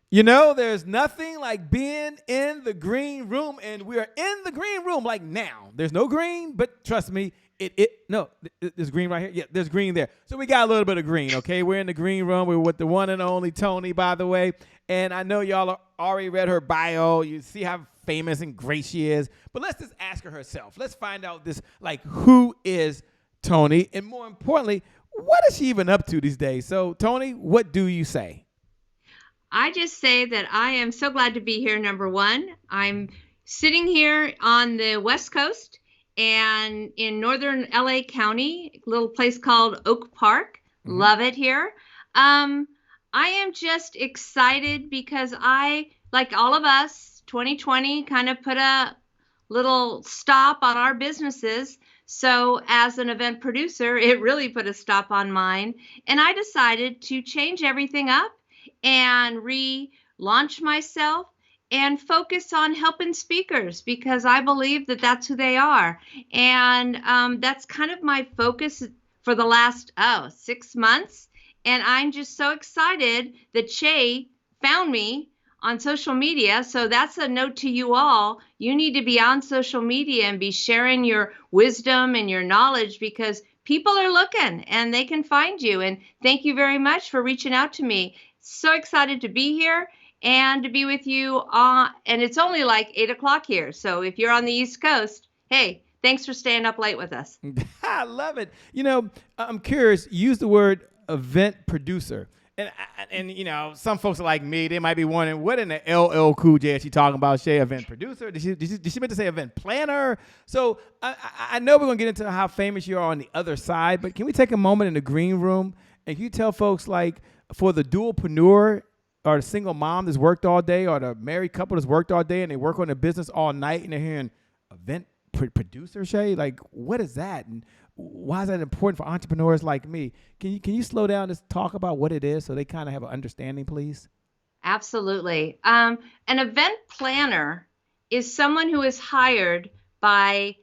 You know, there's nothing like being in the green room, and we are in the green room like now. There's no green, but trust me, there's green right here. Yeah, there's green there. So we got a little bit of green. Okay, we're in the green room. We're with the one and only Toni, by the way, and I know y'all already read her bio. You see how famous and great she is, but let's just ask her herself. Let's find out this, like, who is Toni, and more importantly, what is she even up to these days? So, Toni, what do you say? I just say that I am so glad to be here. Number one, I'm sitting here on the West Coast and in northern LA County, a little place called Oak Park. Mm-hmm. Love it here. Um, I am just excited because like all of us, 2020 kind of put a little stop on our businesses. So, as an event producer, it really put a stop on mine. And I decided to change everything up and relaunch myself and focus on helping speakers because I believe that that's who they are. And that's kind of my focus for the last 6 months. And I'm just so excited that Shay found me on social media. So that's a note to you all. You need to be on social media and be sharing your wisdom and your knowledge because people are looking and they can find you. And thank you very much for reaching out to me. So excited to be here and to be with you. And it's only like 8 o'clock here. So if you're on the East Coast, hey, thanks for staying up late with us. I love it. You know, I'm curious. Use the word event producer. And you know, some folks are like me. They might be wondering, what in the LL Cool J is she talking about? Shay, event producer? Did she meant to say event planner? So I know we're gonna get into how famous you are on the other side, but can we take a moment in the green room and can you tell folks, like, for the dualpreneur or the single mom that's worked all day, or the married couple that's worked all day and they work on their business all night and they're hearing event producer, Shay? Like, what is that? And why is that important for entrepreneurs like me? Can you slow down and talk about what it is so they kind of have an understanding, please? Absolutely. An event planner is someone who is hired by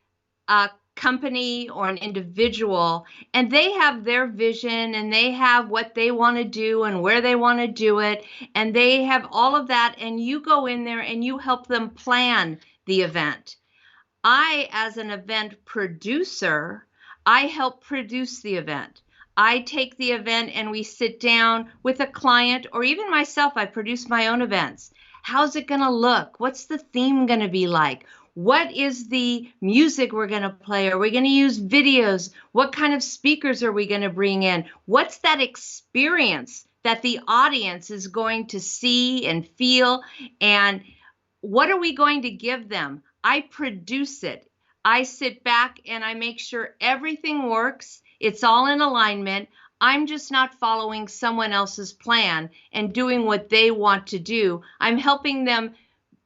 a company or an individual, and they have their vision and they have what they want to do and where they want to do it, and they have all of that, and you go in there and you help them plan the event. I, as an event producer, I help produce the event. I take the event and we sit down with a client or even myself. I produce my own events. How's it going to look? What's the theme going to be like? What is the music we're going to play? Are we going to use videos? What kind of speakers are we going to bring in? What's that experience that the audience is going to see and feel? And what are we going to give them? I produce it. I sit back and I make sure everything works. It's all in alignment. I'm just not following someone else's plan and doing what they want to do. I'm helping them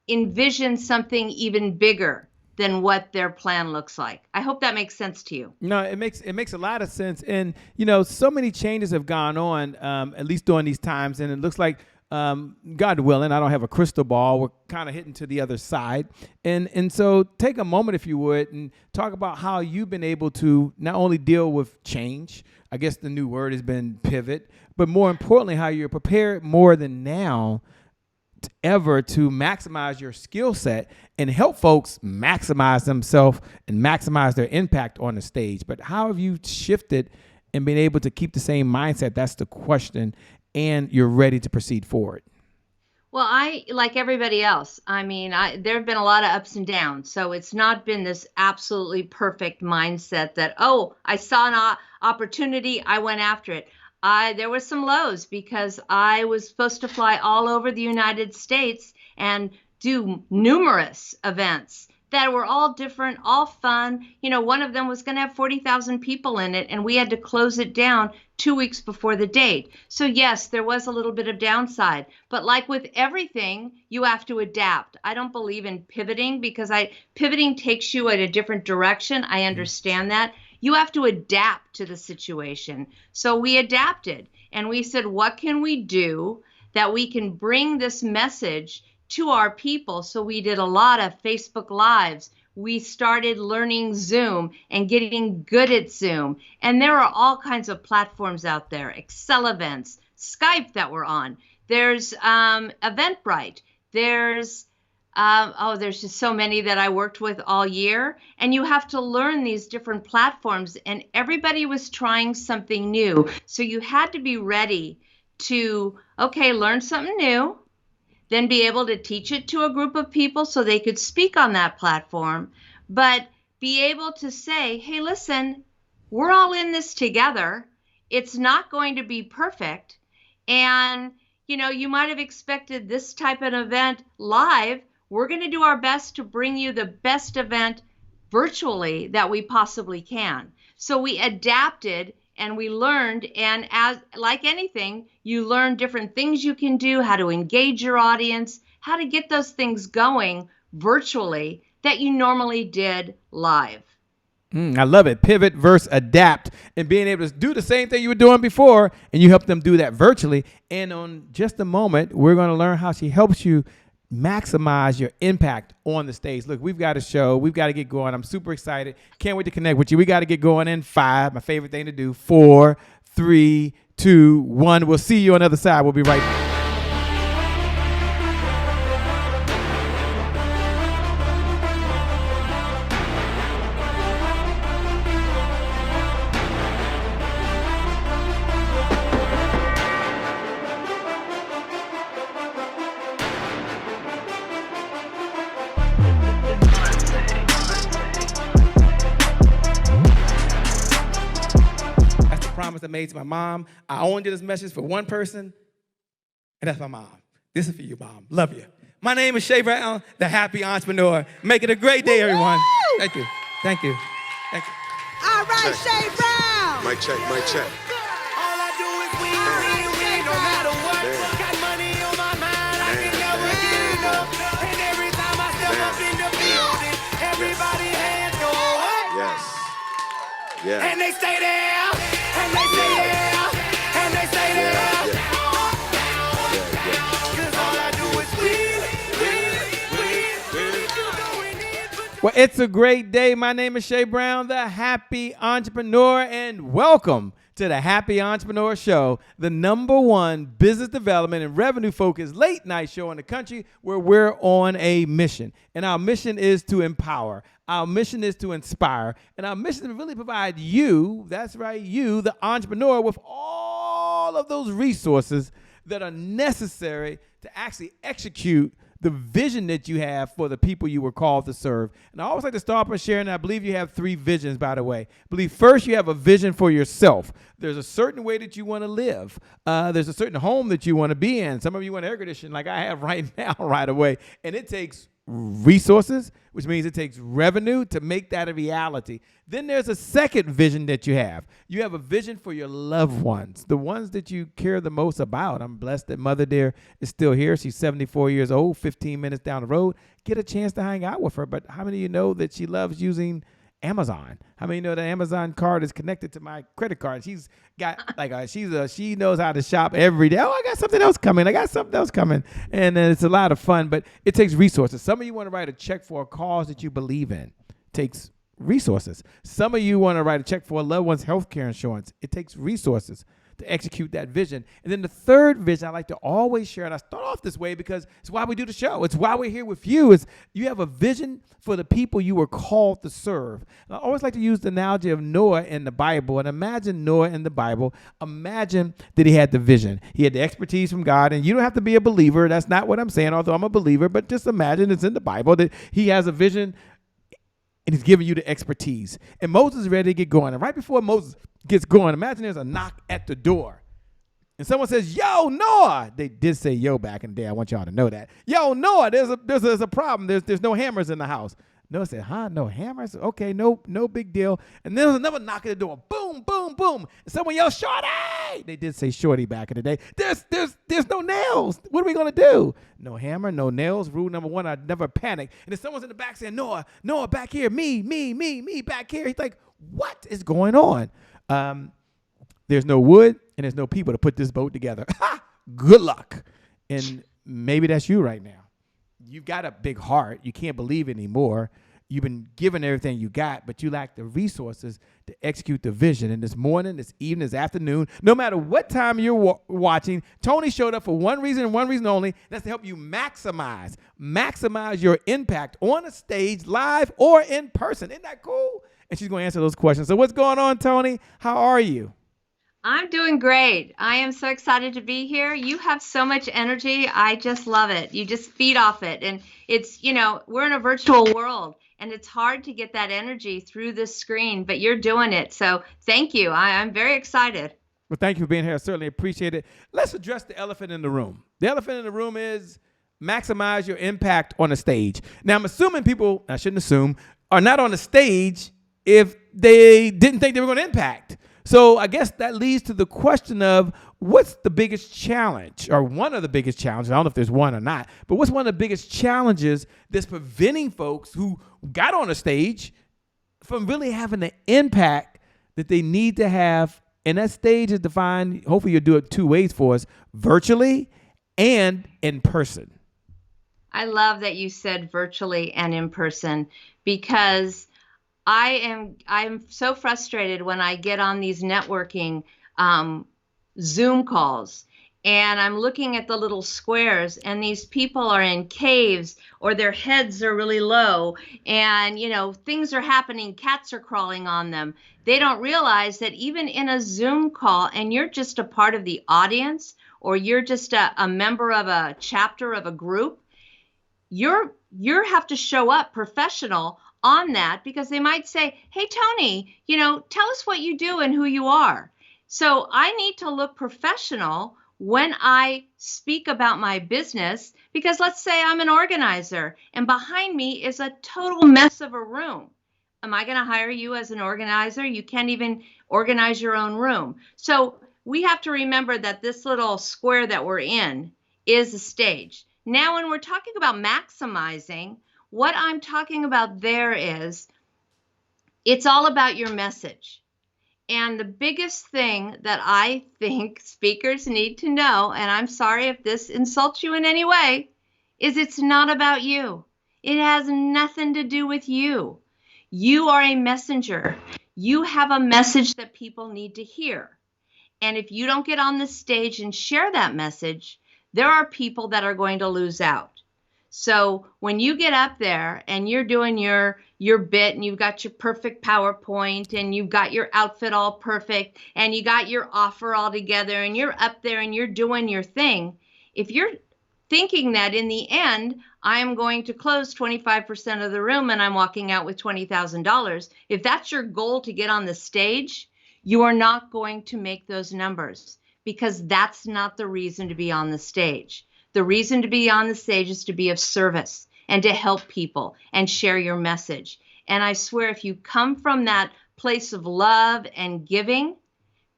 envision something even bigger than what their plan looks like. I hope that makes sense to you. No, it makes a lot of sense, and you know, so many changes have gone on, at least during these times, and it looks like, God willing, I don't have a crystal ball. We're kind of hitting to the other side, and so take a moment, if you would, and talk about how you've been able to not only deal with change. I guess the new word has been pivot, but more importantly, how you're prepared more than now ever to maximize your skill set and help folks maximize themselves and maximize their impact on the stage. But how have you shifted and been able to keep the same mindset? That's the question. And you're ready to proceed forward. Well, I, like everybody else, I mean, there have been a lot of ups and downs. So it's not been this absolutely perfect mindset that, oh, I saw an opportunity, I went after it. There were some lows because I was supposed to fly all over the United States and do numerous events that were all different, all fun. You know, one of them was going to have 40,000 people in it, and we had to close it down 2 weeks before the date. So yes, there was a little bit of downside, but like with everything, you have to adapt. I don't believe in pivoting because pivoting takes you at a different direction. I understand that. You have to adapt to the situation. So we adapted and we said, what can we do that we can bring this message to our people? So we did a lot of Facebook Lives. We started learning Zoom and getting good at Zoom. And there are all kinds of platforms out there, Excel events, Skype that we're on. There's Eventbrite. There's there's just so many that I worked with all year. And you have to learn these different platforms. And everybody was trying something new. So you had to be ready to, okay, learn something new, then be able to teach it to a group of people so they could speak on that platform, but be able to say, hey, listen, we're all in this together. It's not going to be perfect. And, you might have expected this type of event live. We're going to do our best to bring you the best event virtually that we possibly can. So we adapted and we learned, and as like anything, you learn different things you can do, how to engage your audience, how to get those things going virtually that you normally did live. I love it. Pivot versus adapt, and being able to do the same thing you were doing before, and you help them do that virtually. And on just a moment, we're going to learn how she helps you maximize your impact on the stage. Look, we've got a show. We've got to get going. I'm super excited. Can't wait to connect with you. We got to get going in 5. My favorite thing to do. 4, 3, 2, 1. We'll see you on the other side. We'll be right back. Promise I made to my mom. I only did this message for one person, and that's my mom. This is for you, Mom. Love you. My name is Shay Brown, the happy entrepreneur. Make it a great day, everyone. Thank you. Thank you. Thank you. All right, Shay Brown. Mic check, mic check. All I do is win, no matter what. Got money on my mind, I can never get enough. And every time I step up in the building, everybody hands go up. Yes. Yeah. And they stay there. And they stay there, and they stay there. Cause all I do is win. Well, it's a great day. My name is Shay Brown, the happy entrepreneur, and welcome to the Happy Entrepreneur Show, the #1 business development and revenue focused late night show in the country where we're on a mission. And our mission is to empower. Our mission is to inspire. And our mission is to really provide you, that's right, you, the entrepreneur, with all of those resources that are necessary to actually execute the vision that you have for the people you were called to serve. And I always like to start by sharing, I believe you have 3 visions, by the way. I believe first you have a vision for yourself. There's a certain way that you want to live. There's a certain home that you want to be in. Some of you want air conditioning like I have right now, right away. And it takes resources, which means it takes revenue to make that a reality. Then there's a second vision that you have. You have a vision for your loved ones, the ones that you care the most about. I'm blessed that Mother Dear is still here. She's 74 years old, 15 minutes down the road. Get a chance to hang out with her. But how many of you know that she loves using Amazon? How many know the Amazon card is connected to my credit card? She's got she knows how to shop every day. Oh, I got something else coming. And it's a lot of fun, but it takes resources. Some of you want to write a check for a cause that you believe in. It takes resources. Some of you want to write a check for a loved one's health care insurance. It takes resources to execute that vision. And then the third vision I like to always share, and I start off this way because it's why we do the show. It's why we're here with you, is you have a vision for the people you were called to serve. And I always like to use the analogy of Noah in the Bible. And imagine Noah in the Bible. Imagine that he had the vision. He had the expertise from God. And you don't have to be a believer. That's not what I'm saying, although I'm a believer. But just imagine it's in the Bible that he has a vision and he's giving you the expertise. And Moses is ready to get going. And right before Moses gets going, imagine there's a knock at the door. And someone says, yo, Noah. They did say yo back in the day. I want y'all to know that. Yo, Noah, there's a problem. There's no hammers in the house. Noah said, huh? No hammers? Okay, no big deal. And then there's another knock at the door. Boom, boom, boom. And someone yelled, Shorty. They did say Shorty back in the day. There's no nails. What are we going to do? No hammer, no nails. Rule number 1, I'd never panic. And then someone's in the back saying, Noah, back here. Me, back here. He's like, what is going on? There's no wood and there's no people to put this boat together. Good luck. And maybe that's you right now. You've got a big heart. You can't believe anymore. You've been given everything you got, but you lack the resources to execute the vision. And this morning, this evening, this afternoon, no matter what time you're watching, Toni showed up for one reason and one reason only. That's to help you maximize your impact on a stage, live or in person. Isn't that cool? And she's going to answer those questions. So what's going on, Toni? How are you? I'm doing great. I am so excited to be here. You have so much energy. I just love it. You just feed off it. And it's, we're in a virtual world and it's hard to get that energy through this screen, but you're doing it. So thank you. I'm very excited. Well, thank you for being here. I certainly appreciate it. Let's address the elephant in the room. The elephant in the room is maximize your impact on the stage. Now, I'm assuming people, I shouldn't assume, are not on the stage if they didn't think they were going to impact. So I guess that leads to the question of what's the biggest challenge, or one of the biggest challenges? I don't know if there's one or not, but what's one of the biggest challenges that's preventing folks who got on a stage from really having the impact that they need to have? And that stage is defined, hopefully you'll do it two ways for us, virtually and in person. I love that you said virtually and in person, because I'm so frustrated when I get on these networking Zoom calls and I'm looking at the little squares and these people are in caves or their heads are really low and, things are happening. Cats are crawling on them. They don't realize that even in a Zoom call and you're just a part of the audience or you're just a member of a chapter of a group, you have to show up professional on that, because they might say, hey, Toni, tell us what you do and who you are. So I need to look professional when I speak about my business, because let's say I'm an organizer and behind me is a total mess of a room. Am I going to hire you as an organizer? You can't even organize your own room. So we have to remember that this little square that we're in is a stage. Now, when we're talking about maximizing, what I'm talking about there is it's all about your message. And the biggest thing that I think speakers need to know, and I'm sorry if this insults you in any way, is it's not about you. It has nothing to do with you. You are a messenger. You have a message that people need to hear. And if you don't get on the stage and share that message, there are people that are going to lose out. So when you get up there and you're doing your bit and you've got your perfect PowerPoint and you've got your outfit all perfect and you got your offer all together and you're up there and you're doing your thing, if you're thinking that in the end, I'm going to close 25% of the room and I'm walking out with $20,000, if that's your goal to get on the stage, you are not going to make those numbers, because that's not the reason to be on the stage. The reason to be on the stage is to be of service and to help people and share your message. And I swear, if you come from that place of love and giving,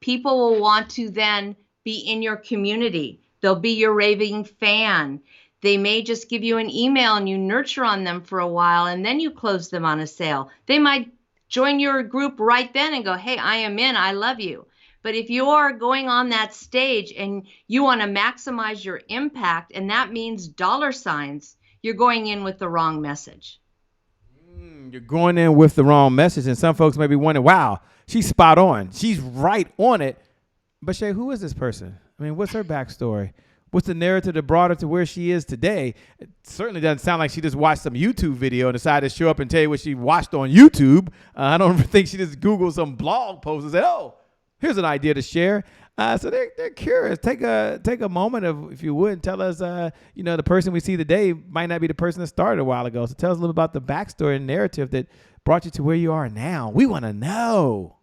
people will want to then be in your community. They'll be your raving fan. They may just give you an email and you nurture on them for a while and then you close them on a sale. They might join your group right then and go, hey, I am in, I love you. But if you are going on that stage and you want to maximize your impact, and that means dollar signs, you're going in with the wrong message. You're going in with the wrong message. And some folks may be wondering, wow, she's spot on. She's right on it. But Shay, who is this person? I mean, what's her backstory? What's the narrative that brought her to where she is today? It certainly doesn't sound like she just watched some YouTube video and decided to show up and tell you what she watched on YouTube. I don't think she just Googled some blog post and said, oh, here's an idea to share. So they're curious. Take a moment of, if you would, and tell us, the person we see today might not be the person that started a while ago. So tell us a little about the backstory and narrative that brought you to where you are now. We want to know.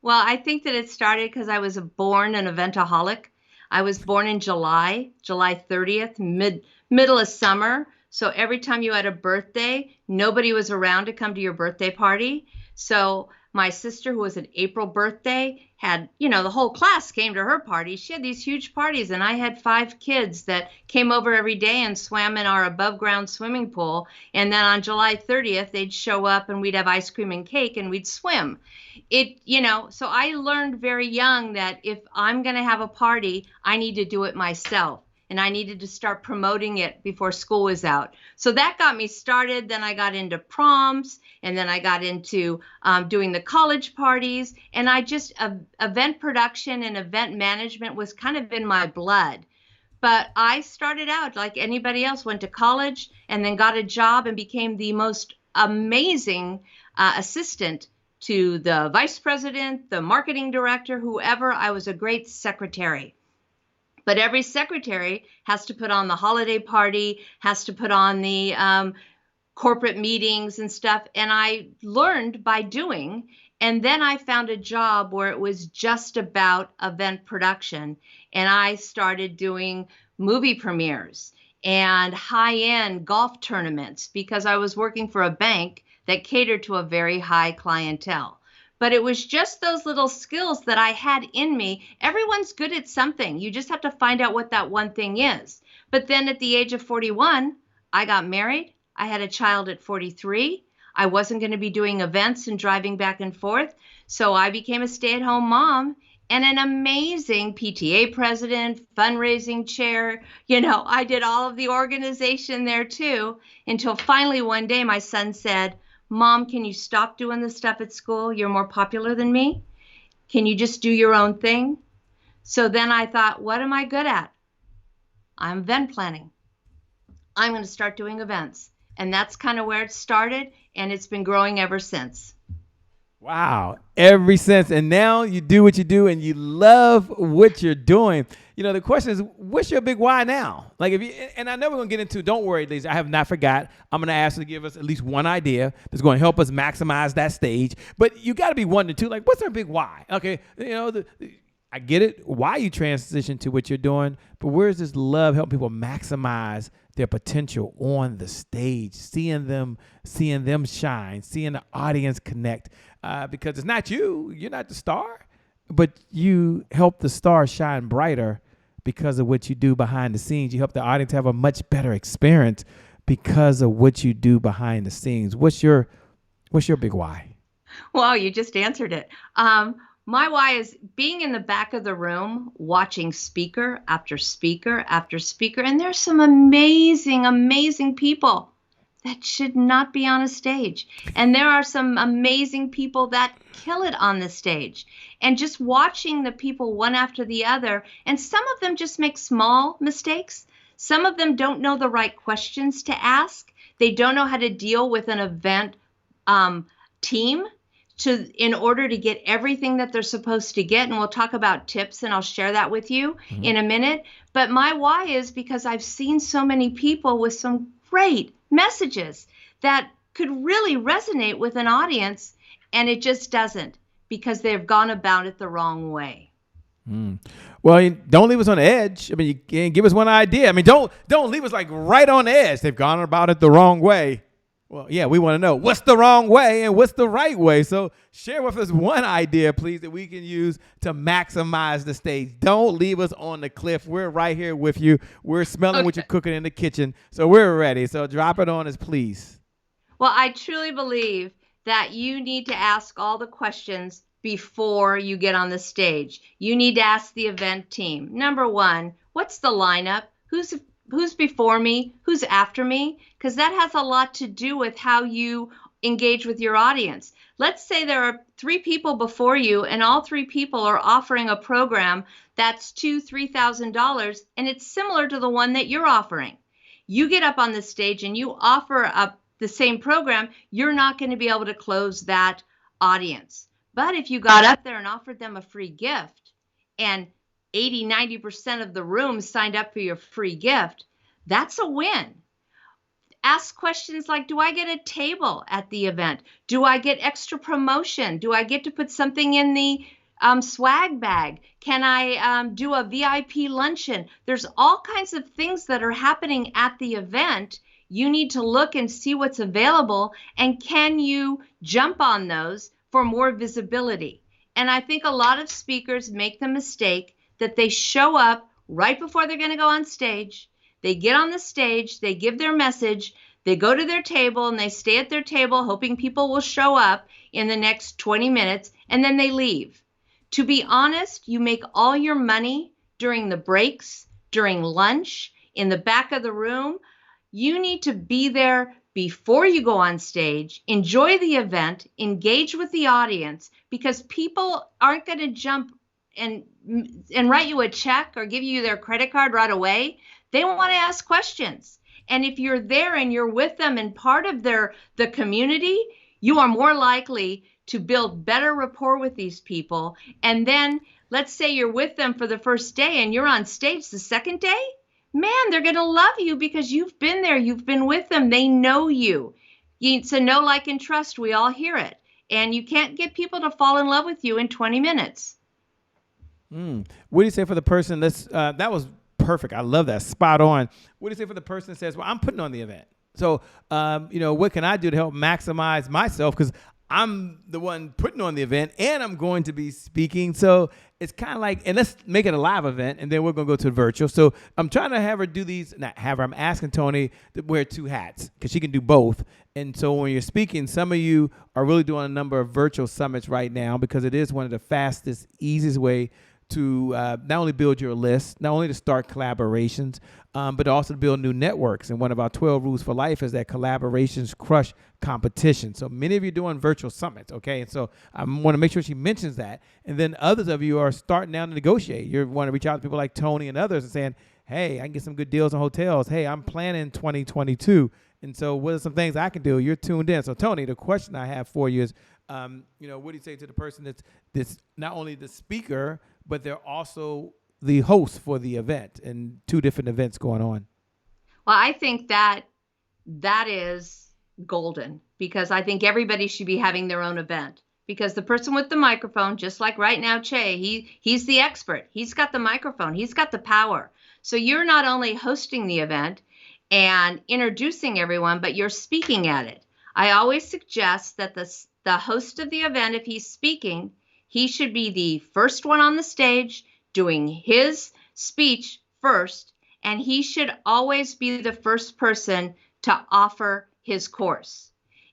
Well, I think that it started because I was born an eventaholic. I was born in July 30th, middle of summer. So every time you had a birthday, nobody was around to come to your birthday party. So my sister, who was an April birthday, had, the whole class came to her party. She had these huge parties, and I had 5 kids that came over every day and swam in our above-ground swimming pool. And then on July 30th, they'd show up, and we'd have ice cream and cake, and we'd swim. So I learned very young that if I'm going to have a party, I need to do it myself. and I needed to start promoting it before school was out. So that got me started. Then I got into proms, and then I got into doing the college parties, and event production and event management was kind of in my blood. But I started out like anybody else, went to college and then got a job and became the most amazing assistant to the vice president, the marketing director, whoever. I was a great secretary. But every secretary has to put on the holiday party, has to put on the corporate meetings and stuff. And I learned by doing. And then I found a job where it was just about event production. And I started doing movie premieres and high-end golf tournaments because I was working for a bank that catered to a very high clientele. But it was just those little skills that I had in me. Everyone's good at something. You just have to find out what that one thing is. But then at the age of 41, I got married. I had a child at 43. I wasn't going to be doing events and driving back and forth. So I became a stay-at-home mom and an amazing PTA president, fundraising chair. I did all of the organization there too, until finally one day my son said, "Mom, can you stop doing the stuff at school? You're more popular than me. Can you just do your own thing?" So then I thought, what am I good at? I'm event planning. I'm going to start doing events. And that's kind of where it started, and it's been growing ever since. Wow, ever since. And now you do what you do, and you love what you're doing. The question is, what's your big why now? Like, and I know we're going to get into, don't worry, ladies, I have not forgot. I'm going to ask you to give us at least one idea that's going to help us maximize that stage. But you got to be wondering, too, like, what's our big why? Okay, I get it, why you transition to what you're doing, but where's this love helping people maximize their potential on the stage, seeing them shine, seeing the audience connect, because it's not you're not the star, but you help the star shine brighter because of what you do behind the scenes. You help the audience have a much better experience because of what you do behind the scenes. What's your big why? Well, you just answered it. My why is being in the back of the room, watching speaker after speaker after speaker. And there's some amazing, amazing people that should not be on a stage. And there are some amazing people that kill it on the stage. And just watching the people one after the other. And some of them just make small mistakes. Some of them don't know the right questions to ask. They don't know how to deal with an event team in order to get everything that they're supposed to get. And we'll talk about tips, and I'll share that with you in a minute. But my why is because I've seen so many people with some great messages that could really resonate with an audience, and it just doesn't because they've gone about it the wrong way. Well, don't leave us on the edge. I mean, you can give us one idea. I mean, don't leave us like right on the edge. They've gone about it the wrong way. Well, yeah, we want to know what's the wrong way and what's the right way. So share with us one idea, please, that we can use to maximize the stage. Don't leave us on the cliff. We're right here with you. We're smelling what you're cooking in the kitchen. So we're ready. So drop it on us, please. Well, I truly believe that you need to ask all the questions before you get on the stage. You need to ask the event team. Number one, what's the lineup? Who's before me? Who's after me? Because that has a lot to do with how you engage with your audience. Let's say there are 3 people before you, and all 3 people are offering a program that's $2,000-$3,000, and it's similar to the one that you're offering. You get up on the stage and you offer up the same program, you're not going to be able to close that audience. But if you got up there and offered them a free gift, and 80-90% of the room signed up for your free gift, that's a win. Ask questions like, do I get a table at the event? Do I get extra promotion? Do I get to put something in the swag bag? Can I do a VIP luncheon? There's all kinds of things that are happening at the event. You need to look and see what's available, and can you jump on those for more visibility? And I think a lot of speakers make the mistake that they show up right before they're going to go on stage. They get on the stage, they give their message, they go to their table, and they stay at their table hoping people will show up in the next 20 minutes, and then they leave. To be honest, you make all your money during the breaks, during lunch, in the back of the room. You need to be there before you go on stage, enjoy the event, engage with the audience, because people aren't going to jump and write you a check or give you their credit card right away. They want to ask questions. And if you're there and you're with them and part of the community, you are more likely to build better rapport with these people. And then let's say you're with them for the first day and you're on stage the second day. Man, they're going to love you because you've been there. You've been with them. They know you. It's a know, like, and trust. We all hear it. And you can't get people to fall in love with you in 20 minutes. What do you say for the person that was perfect. I love that. Spot on. What do you say for the person that says, well, I'm putting on the event. So, what can I do to help maximize myself? Because I'm the one putting on the event and I'm going to be speaking. So it's kind of like, and let's make it a live event and then we're going to go to virtual. So I'm trying to have her do these, I'm asking Toni to wear two hats because she can do both. And so when you're speaking, some of you are really doing a number of virtual summits right now because it is one of the fastest, easiest way to not only build your list, not only to start collaborations, but also to build new networks. And one of our 12 rules for life is that collaborations crush competition. So many of you are doing virtual summits, okay? And so I want to make sure she mentions that. And then others of you are starting now to negotiate. You want to reach out to people like Toni and others and saying, hey, I can get some good deals on hotels. Hey, I'm planning 2022. And so what are some things I can do? You're tuned in. So Toni, the question I have for you is, what do you say to the person that's not only the speaker, but they're also the host for the event and two different events going on? Well, I think that is golden because I think everybody should be having their own event because the person with the microphone, just like right now, Che, he's the expert. He's got the microphone. He's got the power. So you're not only hosting the event and introducing everyone, but you're speaking at it. I always suggest that the host of the event, if he's speaking, he should be the first one on the stage doing his speech first, and he should always be the first person to offer his course.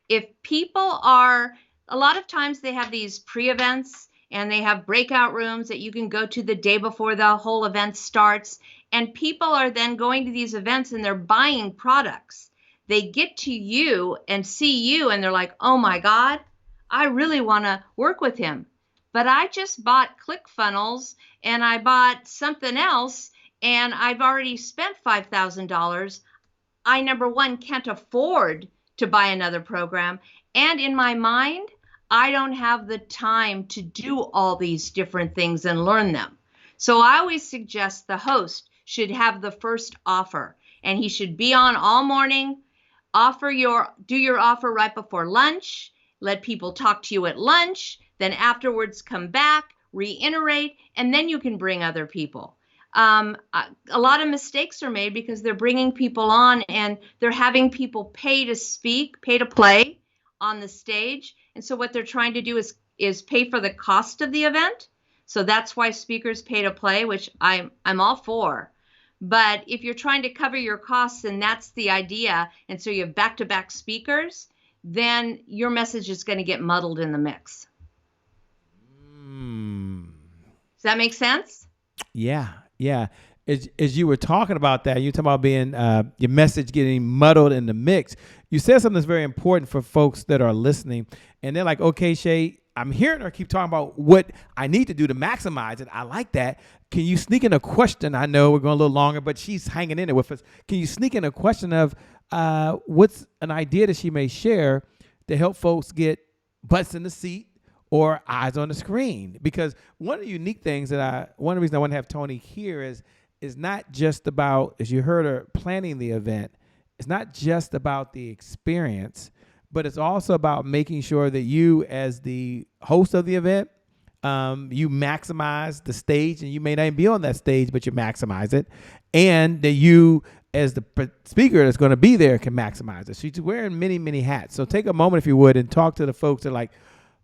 If people are, a lot of times they have these pre-events and they have breakout rooms that you can go to the day before the whole event starts, and people are then going to these events and they're buying products. They get to you and see you and they're like, oh my God, I really want to work with him. But I just bought ClickFunnels and I bought something else and I've already spent $5,000. I, number one, can't afford to buy another program. And in my mind, I don't have the time to do all these different things and learn them. So I always suggest the host should have the first offer and he should be on all morning, do your offer right before lunch, let people talk to you at lunch, then afterwards come back, reiterate, and then you can bring other people. A lot of mistakes are made because they're bringing people on and they're having people pay to speak, pay to play on the stage. And so what they're trying to do is pay for the cost of the event. So that's why speakers pay to play, which I'm all for. But if you're trying to cover your costs and that's the idea, and so you have back-to-back speakers, then your message is going to get muddled in the mix. Does that make sense? Yeah. As you were talking about that, you talking about being your message getting muddled in the mix. You said something that's very important for folks that are listening, and they're like, "Okay, Shay, I'm hearing her keep talking about what I need to do to maximize it. I like that. Can you sneak in a question? I know we're going a little longer, but she's hanging in there with us. Can you sneak in a question of what's an idea that she may share to help folks get butts in the seat or eyes on the screen? Because one of the unique things one of the reasons I want to have Toni here is not just about, as you heard her planning the event, it's not just about the experience, but it's also about making sure that you as the host of the event, you maximize the stage, and you may not even be on that stage, but you maximize it. And that you as the speaker that's going to be there can maximize it. So she's wearing many, many hats. So take a moment, if you would, and talk to the folks that are like,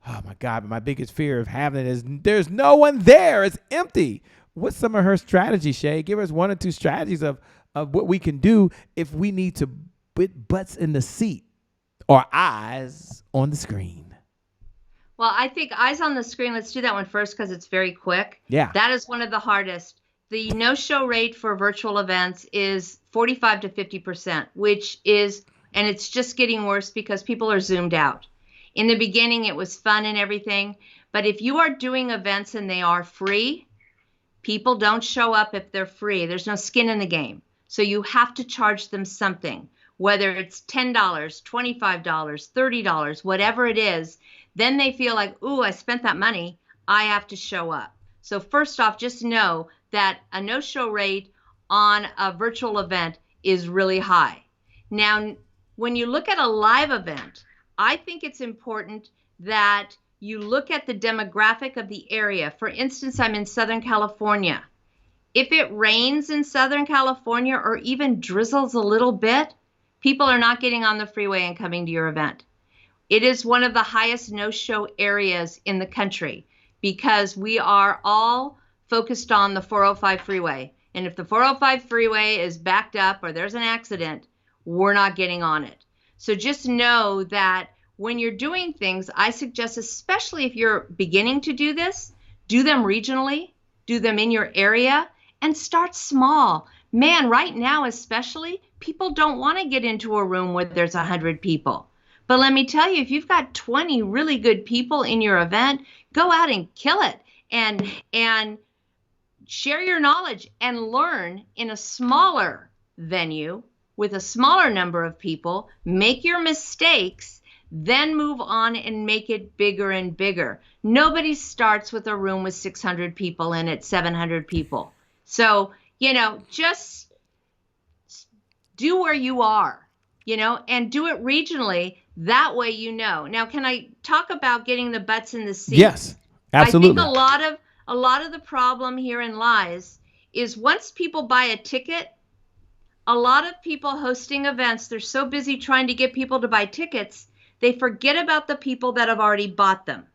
oh my God, my biggest fear of having it is there's no one there. It's empty. What's some of her strategies, Shay? Give us one or two strategies of what we can do if we need to put butts in the seat or eyes on the screen. Well, I think eyes on the screen, let's do that one first because it's very quick. Yeah. That is one of the hardest. the no-show rate for virtual events is 45 to 50%, which is, and it's just getting worse because people are zoomed out. In the beginning, it was fun and everything, but if you are doing events and they are free, people don't show up if they're free. There's no skin in the game. So you have to charge them something, whether it's $10, $25, $30, whatever it is. Then they feel like, ooh, I spent that money. I have to show up. So first off, just know that a no-show rate on a virtual event is really high. Now, when you look at a live event, I think it's important that you look at the demographic of the area. For instance, I'm in Southern California. If it rains in Southern California or even drizzles a little bit, people are not getting on the freeway and coming to your event. It is one of the highest no-show areas in the country because we are all focused on the 405 freeway. And if the 405 freeway is backed up or there's an accident, we're not getting on it. So just know that when you're doing things, I suggest, especially if you're beginning to do this, do them regionally, do them in your area, and start small. Man, right now especially, people don't want to get into a room where there's 100 people. But let me tell you, if you've got 20 really good people in your event, go out and kill it and share your knowledge and learn in a smaller venue with a smaller number of people, make your mistakes, then move on and make it bigger and bigger. Nobody starts with a room with 600 people in it, 700 people. So, just do where you are, and do it regionally. That way, Now, can I talk about getting the butts in the seats? Yes, absolutely. I think a lot of the problem herein lies is once people buy a ticket, a lot of people hosting events, they're so busy trying to get people to buy tickets, they forget about the people that have already bought them.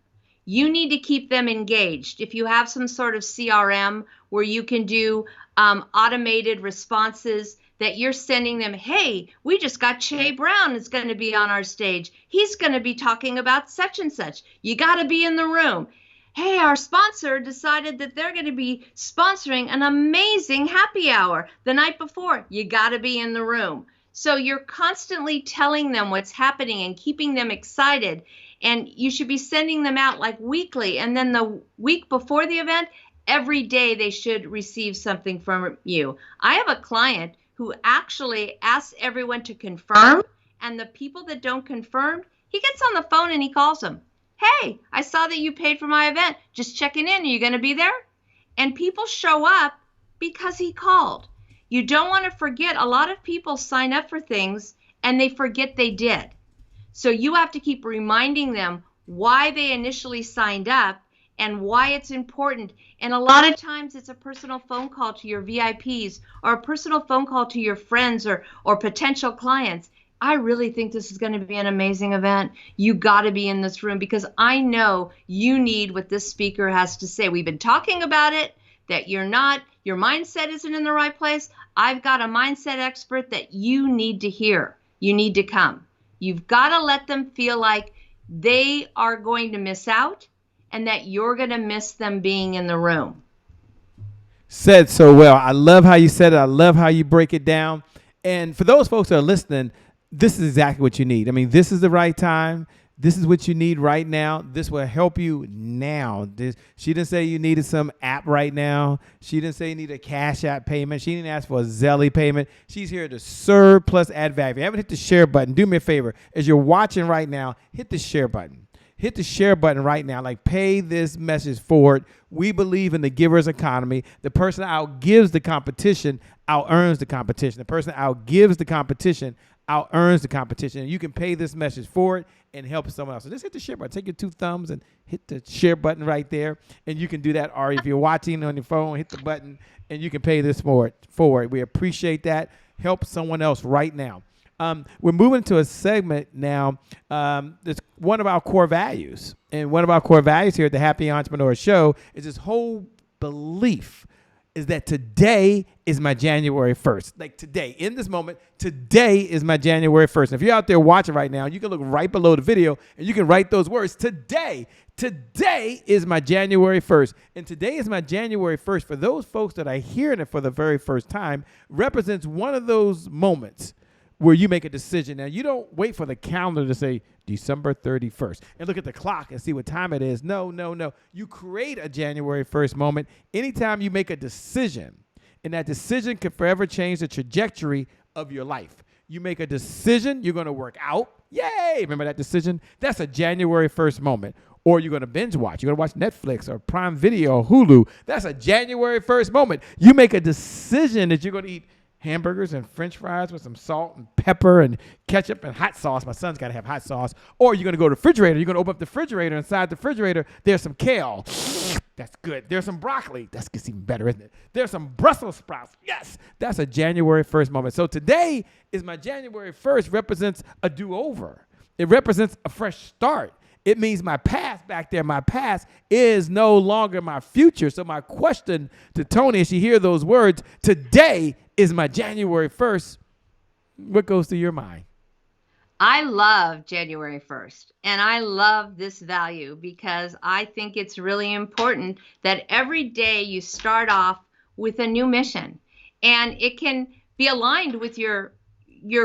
You need to keep them engaged. If you have some sort of CRM where you can do automated responses that you're sending them, hey, we just got Che Brown is going to be on our stage. He's going to be talking about such and such. You got to be in the room. Hey, our sponsor decided that they're going to be sponsoring an amazing happy hour the night before. You got to be in the room. So you're constantly telling them what's happening and keeping them excited. And you should be sending them out like weekly. And then the week before the event, every day they should receive something from you. I have a client who actually asks everyone to confirm. And the people that don't confirm, he gets on the phone and he calls them. Hey, I saw that you paid for my event. Just checking in. Are you going to be there? And people show up because he called. You don't want to forget, a lot of people sign up for things and they forget they did. So you have to keep reminding them why they initially signed up and why it's important. And a lot of times it's a personal phone call to your VIPs or a personal phone call to your friends or potential clients. I really think this is going to be an amazing event. You got to be in this room because I know you need what this speaker has to say. We've been talking about it, that your mindset isn't in the right place. I've got a mindset expert that you need to hear. You need to come. You've got to let them feel like they are going to miss out and that you're going to miss them being in the room. Said so well. I love how you said it. I love how you break it down. And for those folks that are listening, this is exactly what you need. I mean, this is the right time. This is what you need right now. This will help you now. She didn't say you needed some app right now. She didn't say you need a Cash App payment. She didn't ask for a Zelly payment. She's here to serve plus add value. If you haven't hit the share button, do me a favor. As you're watching right now, hit the share button. Hit the share button right now. Like, pay this message forward. We believe in the giver's economy. The person outgives the competition, out-earns the competition. The person outgives the competition, out-earns the competition. And you can pay this message forward and help someone else. So just hit the share button. Take your two thumbs and hit the share button right there. And you can do that. Or if you're watching on your phone, hit the button and you can pay this forward. We appreciate that. Help someone else right now. We're moving to a segment now that's one of our core values. And one of our core values here at the Happy Entrepreneur Show is this whole belief is that today is my January 1st. Like today, in this moment, today is my January 1st. And if you're out there watching right now, you can look right below the video and you can write those words. Today is my January 1st. And today is my January 1st. For those folks that are hearing it for the very first time, represents one of those moments where you make a decision. Now, you don't wait for the calendar to say December 31st and look at the clock and see what time it is. No. You create a January 1st moment anytime you make a decision, and that decision can forever change the trajectory of your life. You make a decision, you're going to work out. Yay! Remember that decision? That's a January 1st moment. Or you're going to binge watch. You're going to watch Netflix or Prime Video or Hulu. That's a January 1st moment. You make a decision that you're going to eat hamburgers and french fries with some salt and pepper and ketchup and hot sauce. My son's got to have hot sauce. Or you're going to go to the refrigerator. You're going to open up the refrigerator. Inside the refrigerator, there's some kale. That's good. There's some broccoli. That gets even better, isn't it? There's some Brussels sprouts. Yes, that's a January 1st moment. So today is my January 1st represents a do-over. It represents a fresh start. It means my past back there, my past is no longer my future. So my question to Toni, as she hears those words, today is my January 1st. What goes through your mind? I love January 1st, and I love this value because I think it's really important that every day you start off with a new mission, and it can be aligned with your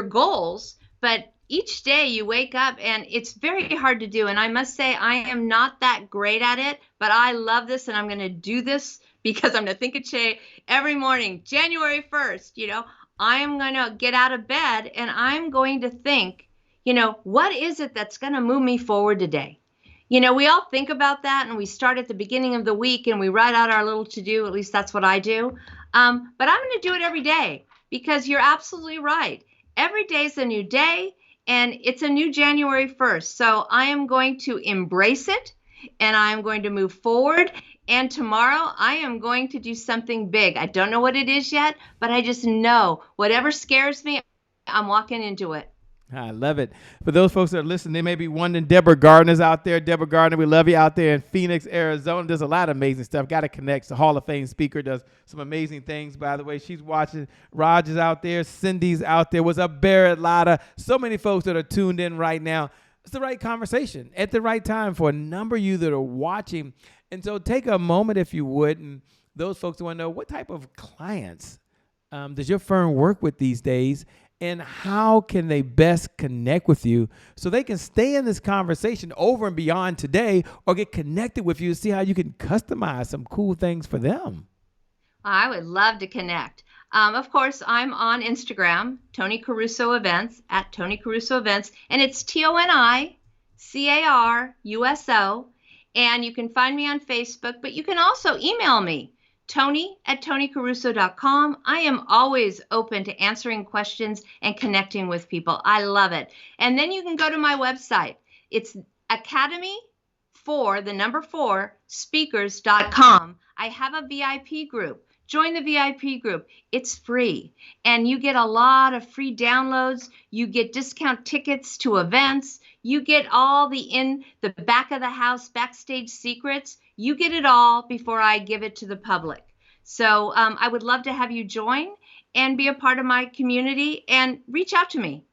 goals, but each day you wake up and it's very hard to do. And I must say, I am not that great at it, but I love this and I'm going to do this because I'm going to think of Che every morning, January 1st, I am going to get out of bed and I'm going to think, what is it that's going to move me forward today? We all think about that and we start at the beginning of the week and we write out our little to-do. At least that's what I do. But I'm going to do it every day because you're absolutely right. Every day is a new day. And it's a new January 1st. So I am going to embrace it and I'm going to move forward. And tomorrow I am going to do something big. I don't know what it is yet, but I just know whatever scares me, I'm walking into it. I love it. For those folks that are listening, they may be wondering, Deborah Gardner's out there. Deborah Gardner, we love you out there in Phoenix, Arizona. Does a lot of amazing stuff. Got to connect. The Hall of Fame speaker does some amazing things, by the way. She's watching. Raj is out there. Cindy's out there. What's up, Barrett Lotta? So many folks that are tuned in right now. It's the right conversation at the right time for a number of you that are watching. And so take a moment, if you would, and those folks want to know, what type of clients does your firm work with these days? And how can they best connect with you so they can stay in this conversation over and beyond today or get connected with you to see how you can customize some cool things for them? I would love to connect. Of course, I'm on Instagram, Toni Caruso Events, at Toni Caruso Events, and it's ToniCaruso. And you can find me on Facebook, but you can also email me, Toni@ToniCaruso.com. I am always open to answering questions and connecting with people. I love it. And then you can go to my website. It's academy4speakers.com. I have a VIP group. Join the VIP group. It's free. And you get a lot of free downloads. You get discount tickets to events. You get all in the back of the house backstage secrets. You get it all before I give it to the public. So I would love to have you join and be a part of my community and reach out to me.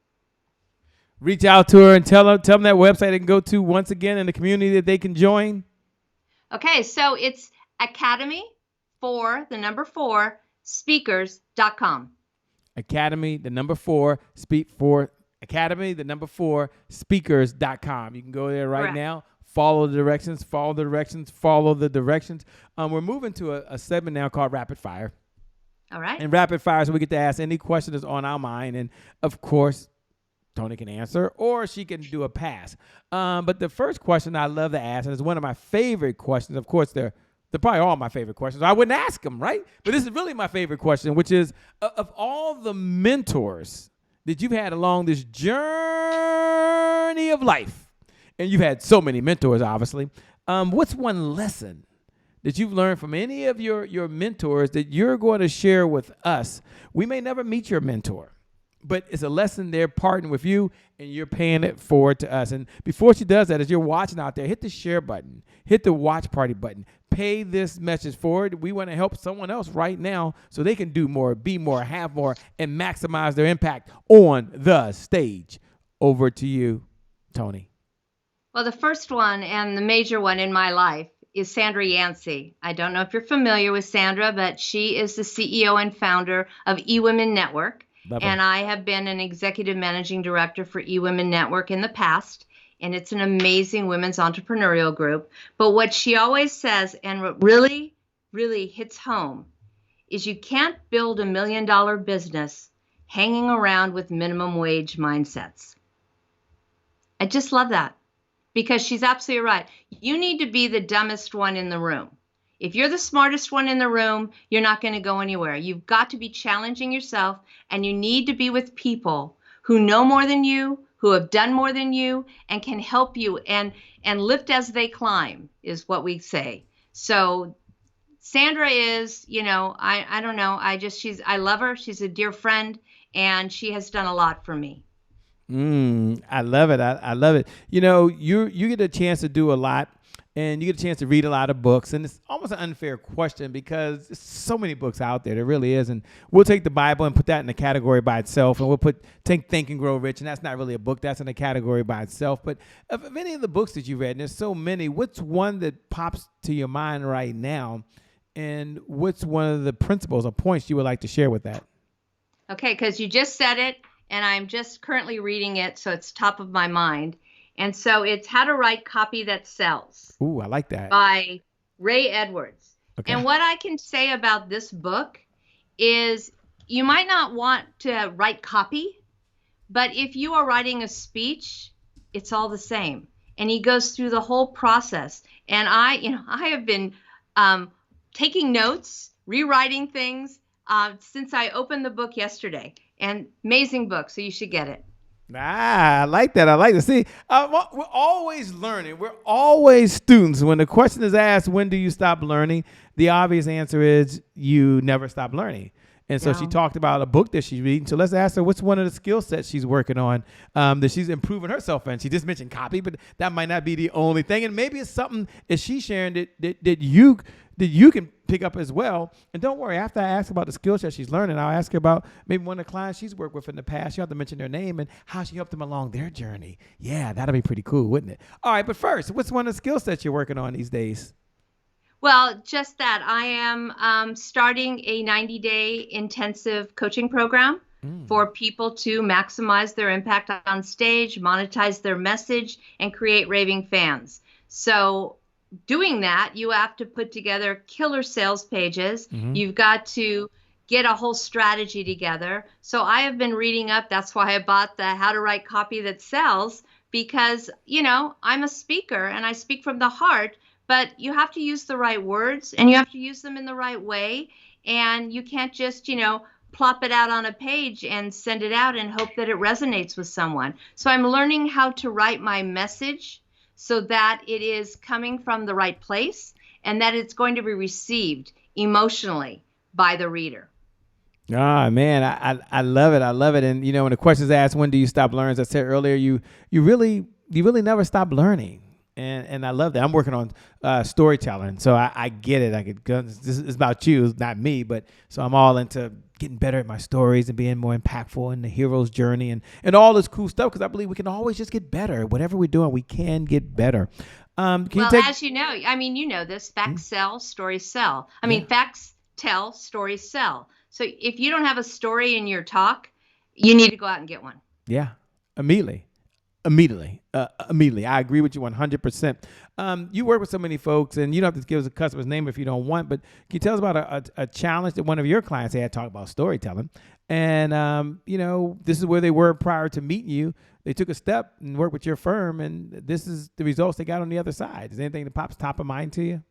Reach out to her and tell them that website they can go to once again in the community that they can join. Okay, so it's academy4speakers.com. Academy4speakers.com. You can go there right Correct. now. Follow the directions. We're moving to a segment now called Rapid Fire. All right. And Rapid Fire, so we get to ask any question that's on our mind. And, of course, Toni can answer or she can do a pass. But the first question I love to ask, and it's one of my favorite questions. Of course, they're probably all my favorite questions. I wouldn't ask them, right? But this is really my favorite question, which is, of all the mentors that you've had along this journey of life, and you've had so many mentors, obviously, what's one lesson that you've learned from any of your mentors that you're going to share with us? We may never meet your mentor, but it's a lesson they're partnering with you, and you're paying it forward to us. And before she does that, as you're watching out there, hit the share button, hit the watch party button, pay this message forward. We want to help someone else right now so they can do more, be more, have more, and maximize their impact on the stage. Over to you, Toni. Well, the first one and the major one in my life is Sandra Yancey. I don't know if you're familiar with Sandra, but she is the CEO and founder of eWomen Network. And I have been an executive managing director for eWomen Network in the past, and it's an amazing women's entrepreneurial group. But what she always says, and what really, really hits home, is you can't build $1 million business hanging around with minimum wage mindsets. I just love that, because she's absolutely right. You need to be the dumbest one in the room. If you're the smartest one in the room, you're not going to go anywhere. You've got to be challenging yourself, and you need to be with people who know more than you, who have done more than you, and can help you and lift as they climb, is what we say. So Sandra is, I don't know. I love her. She's a dear friend, and she has done a lot for me. I love it. I love it. You get a chance to do a lot, and you get a chance to read a lot of books, and it's almost an unfair question because there's so many books out there. There really is. And we'll take the Bible and put that in a category by itself, and we'll take Think and Grow Rich, and that's not really a book. That's in a category by itself. But of any of the books that you read, and there's so many, what's one that pops to your mind right now, and what's one of the principles or points you would like to share with that? Okay, because you just said it, and I'm just currently reading it, so it's top of my mind. And so it's How to Write Copy That Sells. Ooh, I like that. By Ray Edwards. Okay. And what I can say about this book is you might not want to write copy, but if you are writing a speech, it's all the same. And he goes through the whole process. And I have been taking notes, rewriting things since I opened the book yesterday. And amazing book, so you should get it. I like that. I like to see. We're always learning. We're always students. When the question is asked, when do you stop learning? The obvious answer is you never stop learning. And so she talked about a book that she's reading. So let's ask her what's one of the skill sets she's working on that she's improving herself in. She just mentioned copy, but that might not be the only thing. And maybe it's something that she's sharing that you can pick up as well. And don't worry, after I ask about the skill set she's learning, I'll ask her about maybe one of the clients she's worked with in the past. You have to mention their name and how she helped them along their journey. Yeah, that'll be pretty cool, wouldn't it? All right, but first, what's one of the skill sets you're working on these days? Well, just that. I am starting a 90-day intensive coaching program for people to maximize their impact on stage, monetize their message, and create raving fans. So doing that, you have to put together killer sales pages. You've got to get a whole strategy together. So I have been reading up. That's why I bought the How to Write Copy That Sells, because, I'm a speaker and I speak from the heart. But you have to use the right words, and you have to use them in the right way. And you can't just, plop it out on a page and send it out and hope that it resonates with someone. So I'm learning how to write my message so that it is coming from the right place and that it's going to be received emotionally by the reader. Ah, man, I love it. I love it. And, when the question is asked, when do you stop learning? As I said earlier, you really never stop learning. And I love that. I'm working on storytelling, so I get it. This is about you, it's not me, but so I'm all into getting better at my stories and being more impactful in the hero's journey and all this cool stuff, because I believe we can always just get better. Whatever we're doing, we can get better. As you know, this, facts sell, stories sell. Facts tell, stories sell. So if you don't have a story in your talk, you need to go out and get one. Yeah, immediately. I agree with you 100%. You work with so many folks, and you don't have to give us a customer's name if you don't want, but can you tell us about a challenge that one of your clients had talked about storytelling? And, this is where they were prior to meeting you. They took a step and worked with your firm, and this is the results they got on the other side. Is there anything that pops top of mind to you?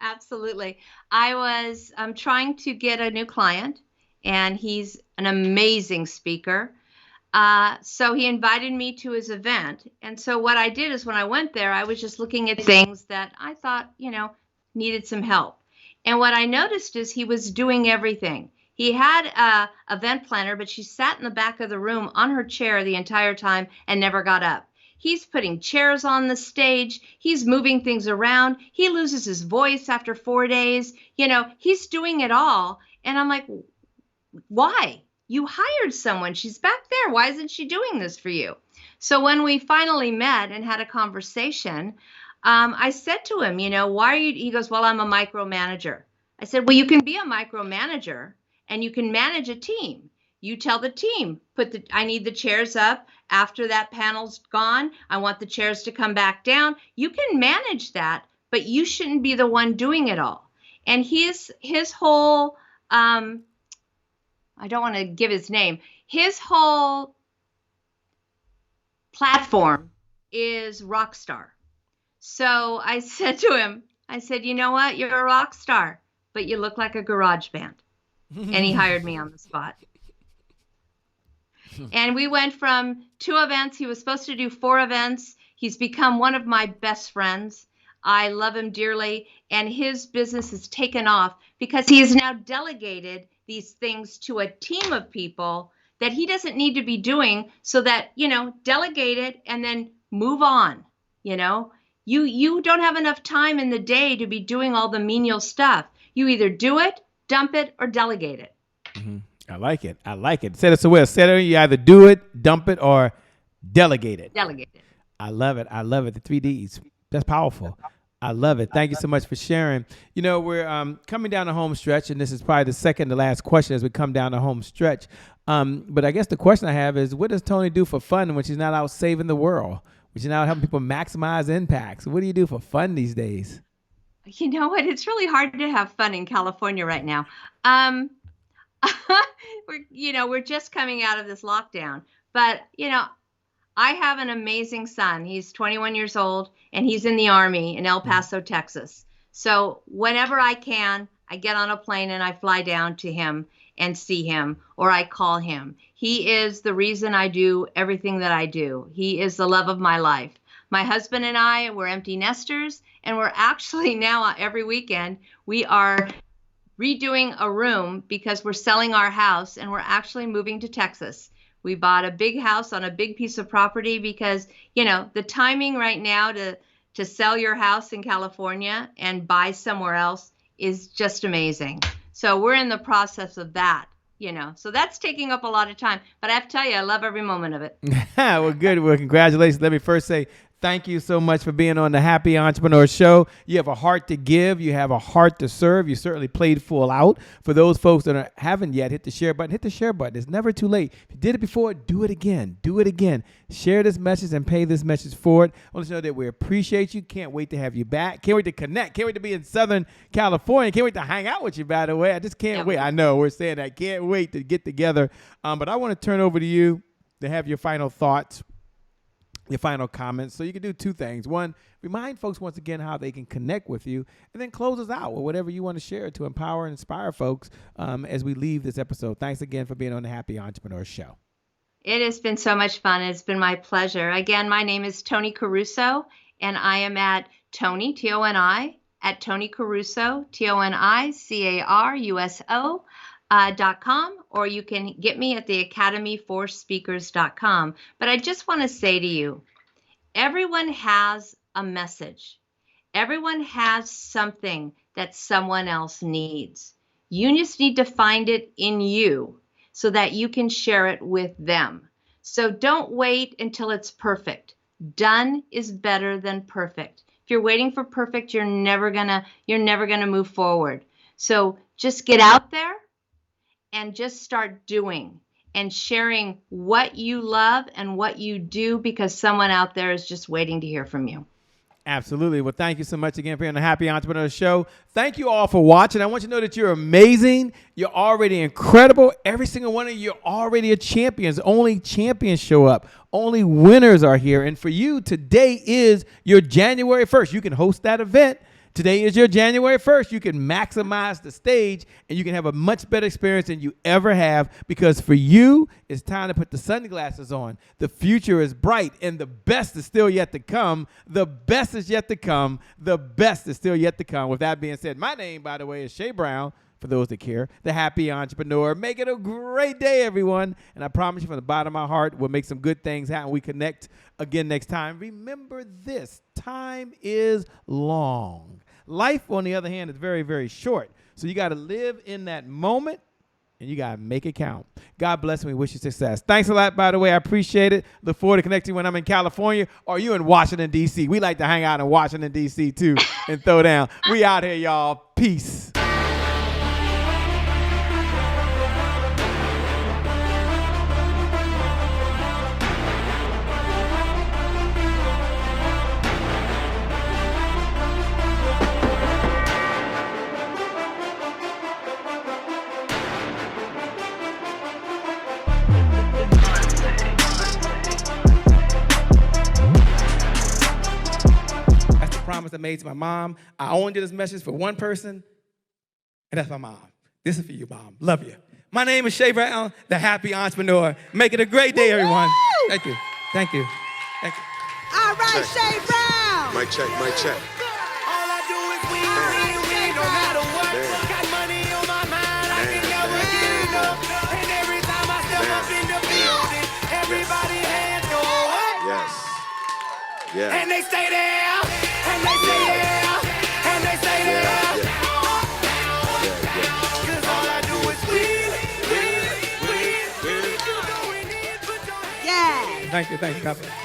Absolutely. I was trying to get a new client, and he's an amazing speaker. So he invited me to his event. And so what I did is when I went there, I was just looking at things that I thought, needed some help. And what I noticed is he was doing everything. He had a event planner, but she sat in the back of the room on her chair the entire time and never got up. He's putting chairs on the stage. He's moving things around. He loses his voice after 4 days. He's doing it all. And I'm like, why? You hired someone. She's back there. Why isn't she doing this for you? So when we finally met and had a conversation, I said to him, why are you? He goes, well, I'm a micromanager. I said, well, you can be a micromanager and you can manage a team. You tell the team, I need the chairs up after that panel's gone. I want the chairs to come back down. You can manage that, but you shouldn't be the one doing it all. And his whole, I don't want to give his name, his whole platform is rock star. So I said to him, you know what? You're a rock star, but you look like a garage band. And he hired me on the spot. And we went from 2 events. He was supposed to do 4 events. He's become one of my best friends. I love him dearly. And his business has taken off because he has now delegated these things to a team of people that he doesn't need to be doing, so that, delegate it and then move on. You don't have enough time in the day to be doing all the menial stuff. You either do it, dump it, or delegate it. Mm-hmm. I like it. Say it so well. Say it, you either do it, dump it, or delegate it. Delegate it. I love it. The 3 Ds. That's powerful. I love it. Thank you so much for sharing. We're coming down the home stretch, and this is probably the second to last question as we come down the home stretch. But I guess the question I have is, what does Toni do for fun when she's not out saving the world? When she's not out helping people maximize impacts? What do you do for fun these days? You know what? It's really hard to have fun in California right now. We're just coming out of this lockdown, but I have an amazing son. He's 21 years old and he's in the Army in El Paso, Texas. So whenever I can, I get on a plane and I fly down to him and see him, or I call him. He is the reason I do everything that I do. He is the love of my life. My husband and I, we're empty nesters, and we're actually now every weekend, we are redoing a room because we're selling our house and we're actually moving to Texas. We bought a big house on a big piece of property because, the timing right now to sell your house in California and buy somewhere else is just amazing. So we're in the process of that, so that's taking up a lot of time. But I have to tell you, I love every moment of it. Well, good. Well, congratulations. Let me first say thank you so much for being on the Happy Entrepreneur Show. You have a heart to give. You have a heart to serve. You certainly played full out. For those folks that haven't yet hit the share button, hit the share button. It's never too late. If you did it before, do it again. Do it again. Share this message and pay this message forward. I want to know that we appreciate you. Can't wait to have you back. Can't wait to connect. Can't wait to be in Southern California. Can't wait to hang out with you, by the way. I just can't wait. I know we're saying that. Can't wait to get together. But I want to turn over to you to have your final thoughts, your final comments. So you can do 2 things. One, remind folks once again how they can connect with you, and then close us out with whatever you want to share to empower and inspire folks as we leave this episode. Thanks again for being on the Happy Entrepreneur Show. It has been so much fun. It's been my pleasure. Again, my name is Toni Caruso, and I am at Toni, T-O-N-I, at Toni Caruso, TONICARUSO. .com, or you can get me at the academyforspeakers.com. But I just want to say to you, everyone has a message. Everyone has something that someone else needs. You just need to find it in you so that you can share it with them. So don't wait until it's perfect. Done is better than perfect. If you're waiting for perfect, you're never gonna move forward. So just get out there and just start doing and sharing what you love and what you do, because someone out there is just waiting to hear from you. Absolutely. Well, thank you so much again for being on the Happy Entrepreneur Show. Thank you all for watching. I want you to know that you're amazing. You're already incredible. Every single one of you are already a champion. Only champions show up. Only winners are here. And for you, today is your January 1st. You can host that event. Today is your January 1st. You can maximize the stage and you can have a much better experience than you ever have, because for you, it's time to put the sunglasses on. The future is bright and the best is still yet to come. The best is yet to come. The best is still yet to come. With that being said, my name, by the way, is Shay Brown for those that care. The Happy Entrepreneur. Make it a great day, everyone. And I promise you from the bottom of my heart, we'll make some good things happen. We connect again next time. Remember this, time is long. Life, on the other hand, is very, very short. So you got to live in that moment, and you got to make it count. God bless and we wish you success. Thanks a lot, by the way. I appreciate it. Look forward to connecting when I'm in California or you in Washington, D.C. We like to hang out in Washington, D.C. too and throw down. We out here, y'all. Peace. Promise I made to my mom. I only did this message for one person, and that's my mom. This is for you, Mom. Love you. My name is Shay Brown, the Happy Entrepreneur. Make it a great day, everyone. Thank you. Thank you. Thank you. All right, Check. Shay Brown. Mic check, mic check. All I do is win, no matter what. Damn. Got money on my mind, I can Damn. never get enough. And every time I step up in the building, everybody hands go up. Yes. Yeah. And they stay there, and they stay there, and they stay there. Yeah, yeah. Cause all I do is win. If you doing it, put your hands Yeah. Thank you. God bless.